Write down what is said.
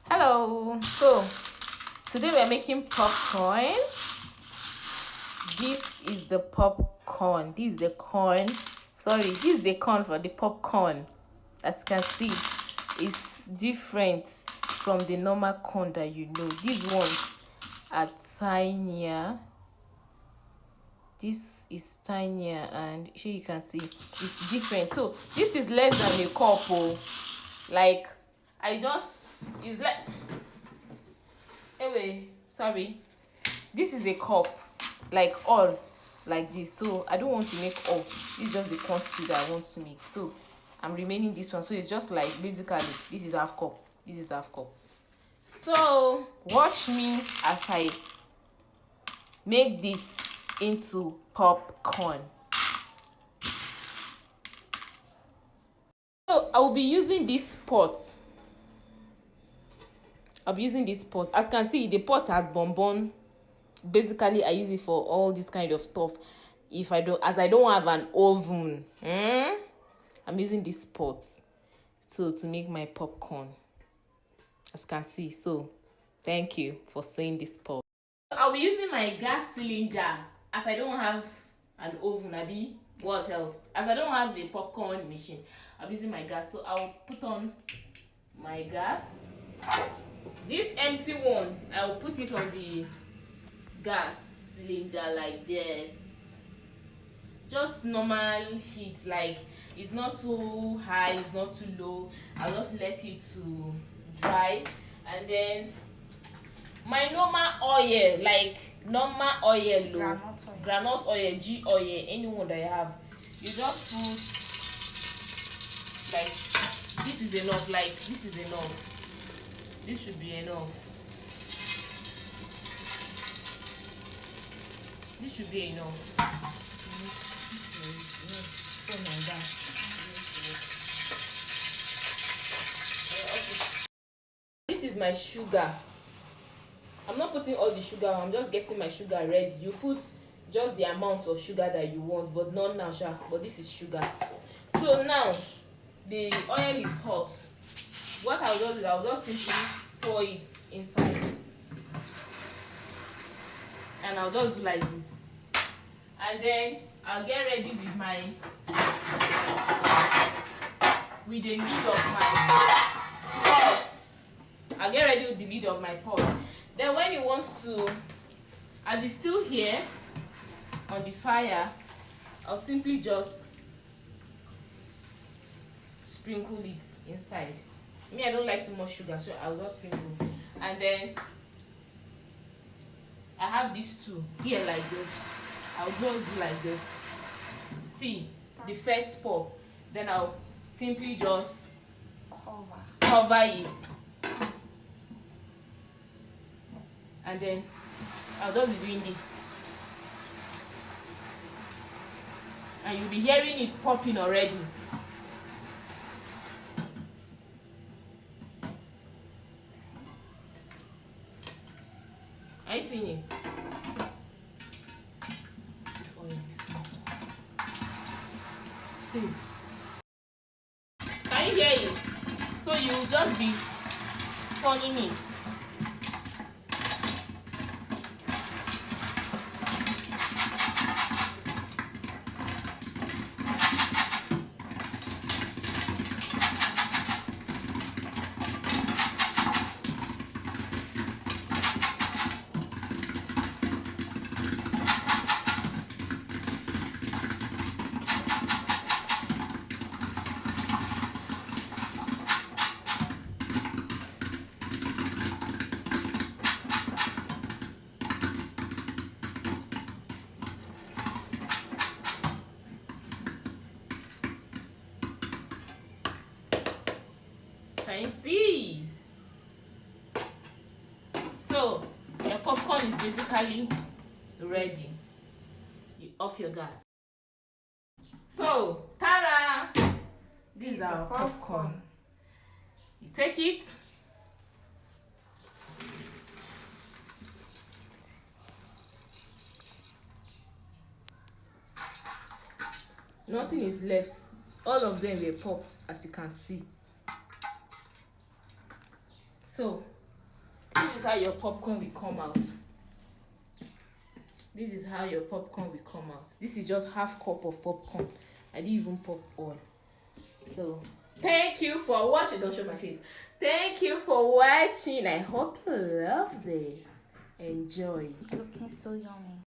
Hello. So today we're making popcorn. This is the popcorn. This is the corn. Sorry, this is the corn for the popcorn. As you can see, it's different from the normal corn that you know. These ones are tinier. This is tinier, and here you can see it's different. So this is less than a cup. Oh, like it's like anyway. Sorry, this is a cup, like all like this. So I don't want to make all. This is just the quantity that I want to make. So I'm remaining this one. So it's just like basically this is half cup. This is half cup. So watch me as I make this into popcorn. So I will be using this pot. I'll be using this pot. As you can see, the pot has bonbon. Basically, I use it for all this kind of stuff. If I don't, as I don't have an oven, I'm using this pot to make my popcorn. As you can see, so thank you for seeing this pot. I'll be using my gas cylinder as I don't have an oven. Abi, what else? As I don't have a popcorn machine, I'm using my gas. So I'll put on my gas. This empty one, I'll put it on the gas cylinder like this. Just normal heat, like it's not too high, it's not too low. I'll just let it to dry, and then my normal oil, like normal oil, groundnut oil, G oil, anyone that you have, you just put like this is enough. Like this is enough. This should be enough. This should be enough. This is my sugar. I'm not putting all the sugar. I'm just getting my sugar ready. You put just the amount of sugar that you want, but not now, sha. But this is sugar. So now the oil is hot. What I'll do is I'll just simply pour it inside, and I'll just do like this, and then I'll get ready with the lid of my pot. I'll get ready with the lid of my pot. Then when it wants to, as it's still here on the fire, I'll simply just sprinkle it inside. Me, I don't like too much sugar, so I'll just sprinkle. And then I have these two here like this. I'll just do like this. See, the first pour. Then I'll simply just cover it. And then I'll just be doing this. And you'll be hearing it popping already. Are you seeing it? See. Can you hear it? So you will just be turning it. Can you see? So your popcorn is basically ready. You off your gas. So ta-da! This is our popcorn. You take it. Nothing is left. All of them were popped, as you can see. So This is how your popcorn will come out. This is how your popcorn will come out. This is just half cup of popcorn. I didn't even pop all. So thank you for watching. Don't show my face. Thank you for watching. I hope you love this. Enjoy. Looking so yummy.